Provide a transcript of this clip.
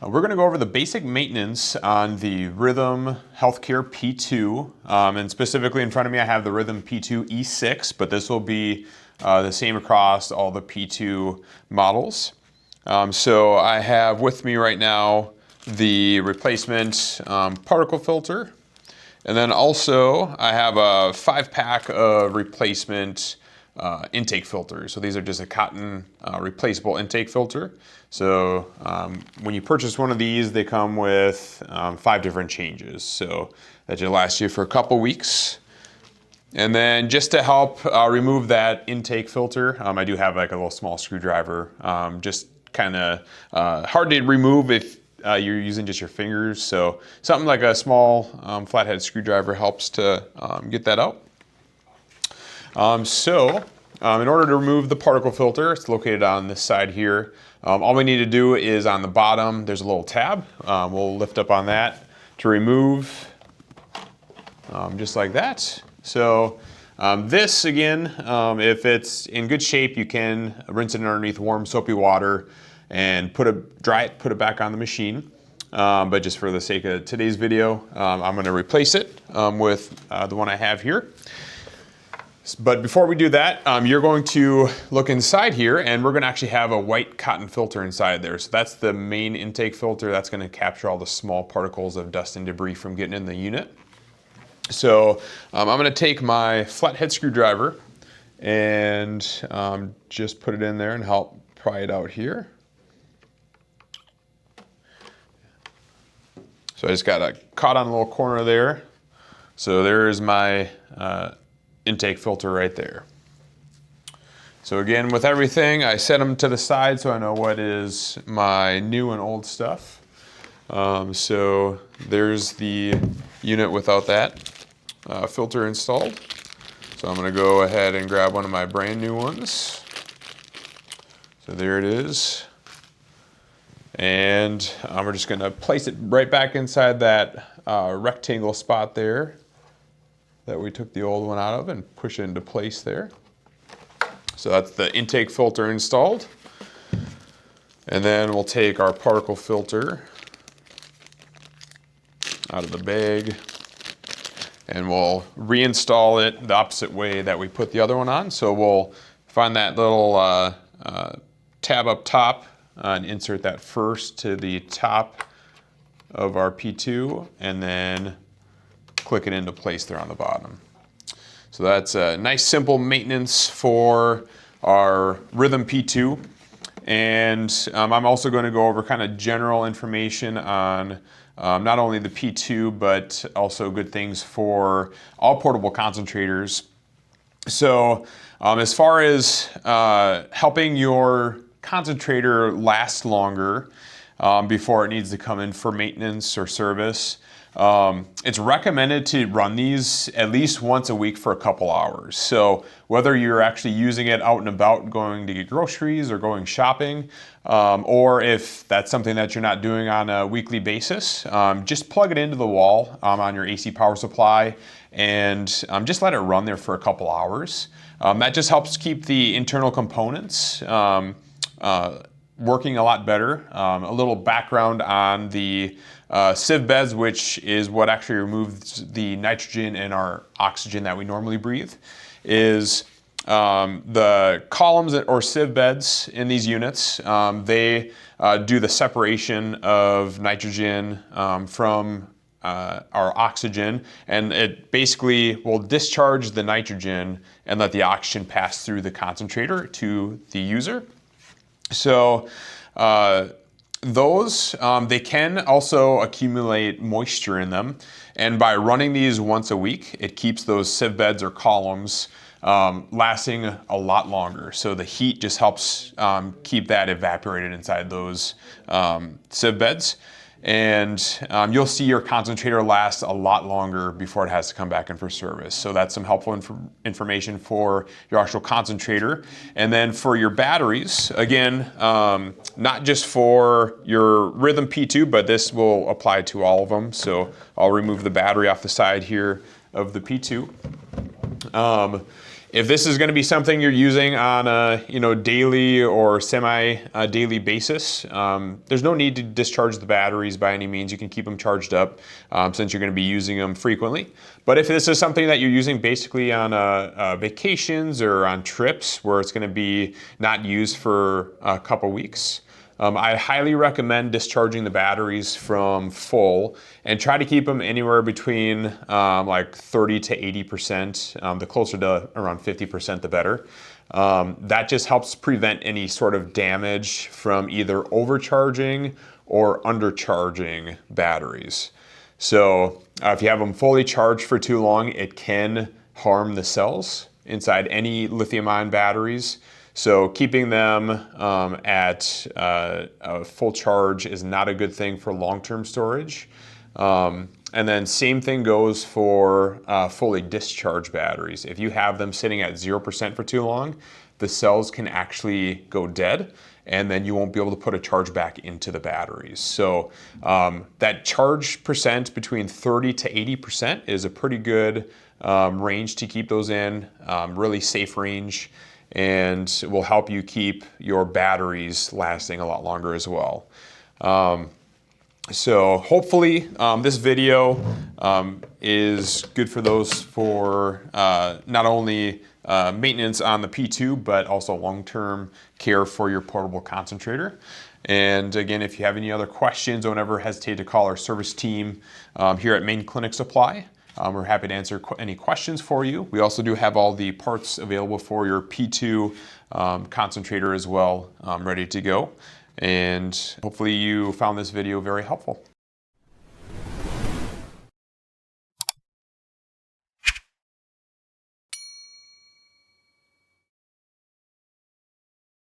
We're going to go over the basic maintenance on the Rhythm Healthcare P2, and specifically in front of me I have the Rhythm P2-E6, but this will be the same across all the P2 models. So I have with me right now the replacement particle filter, and then also I have a 5-pack of replacement intake filters. So these are just a cotton replaceable intake filter. So when you purchase one of these, they come with 5 different changes. So that should last you for a couple weeks. And then just to help remove that intake filter, I do have like a little small screwdriver, just kind of hard to remove if you're using just your fingers. So something like a small flathead screwdriver helps to get that out. In order to remove the particle filter, it's located on this side here. All we need to do is on the bottom, there's a little tab. We'll lift up on that to remove, just like that. So this again, if it's in good shape, you can rinse it underneath warm soapy water and dry it, put it back on the machine. But just for the sake of today's video, I'm going to replace it with the one I have here. But before we do that, you're going to look inside here, and we're going to actually have a white cotton filter inside there. So that's the main intake filter. That's going to capture all the small particles of dust and debris from getting in the unit. So I'm going to take my flathead screwdriver and just put it in there and help pry it out here. So I just got caught on a little corner there. So there's my intake filter right there. So again, with everything, I set them to the side so I know what is my new and old stuff. So there's the unit without that filter installed. So I'm going to go ahead and grab one of my brand new ones. So there it is. And we're just going to place it right back inside that rectangle spot there that we took the old one out of and push it into place there. So that's the intake filter installed. And then we'll take our particle filter out of the bag and we'll reinstall it the opposite way that we put the other one on. So we'll find that little tab up top and insert that first to the top of our P2 and then click it into place there on the bottom. So that's a nice simple maintenance for our Rhythm P2. And I'm also going to go over kind of general information on not only the P2, but also good things for all portable concentrators. So as far as helping your concentrator last longer before it needs to come in for maintenance or service, it's recommended to run these at least once a week for a couple hours. So whether you're actually using it out and about going to get groceries or going shopping, or if that's something that you're not doing on a weekly basis, just plug it into the wall on your AC power supply and just let it run there for a couple hours. That just helps keep the internal components working a lot better. A little background on the sieve beds, which is what actually removes the nitrogen and our oxygen that we normally breathe, is the columns or sieve beds in these units. They do the separation of nitrogen from our oxygen, and it basically will discharge the nitrogen and let the oxygen pass through the concentrator to the user. So those, they can also accumulate moisture in them, and by running these once a week, it keeps those sieve beds or columns lasting a lot longer. So the heat just helps keep that evaporated inside those sieve beds. And you'll see your concentrator last a lot longer before it has to come back in for service. So that's some helpful information for your actual concentrator. And then for your batteries, again, not just for your Rhythm P2, but this will apply to all of them. So I'll remove the battery off the side here of the P2. If this is going to be something you're using on a daily or semi-daily basis, there's no need to discharge the batteries by any means. You can keep them charged up since you're going to be using them frequently. But if this is something that you're using basically on vacations or on trips where it's going to be not used for a couple weeks, I highly recommend discharging the batteries from full and try to keep them anywhere between like 30 to 80%. The closer to around 50%, the better. That just helps prevent any sort of damage from either overcharging or undercharging batteries. So if you have them fully charged for too long, it can harm the cells inside any lithium-ion batteries. So keeping them at a full charge is not a good thing for long-term storage. And then same thing goes for fully discharged batteries. If you have them sitting at 0% for too long, the cells can actually go dead, and then you won't be able to put a charge back into the batteries. So that charge percent between 30 to 80% is a pretty good range to keep those in, really safe range, and will help you keep your batteries lasting a lot longer as well. So hopefully this video is good for those for not only maintenance on the P2, but also long-term care for your portable concentrator. And again, if you have any other questions, don't ever hesitate to call our service team here at Main Clinic Supply. We're happy to answer any questions for you. We also do have all the parts available for your P2 concentrator as well, ready to go. And hopefully you found this video very helpful.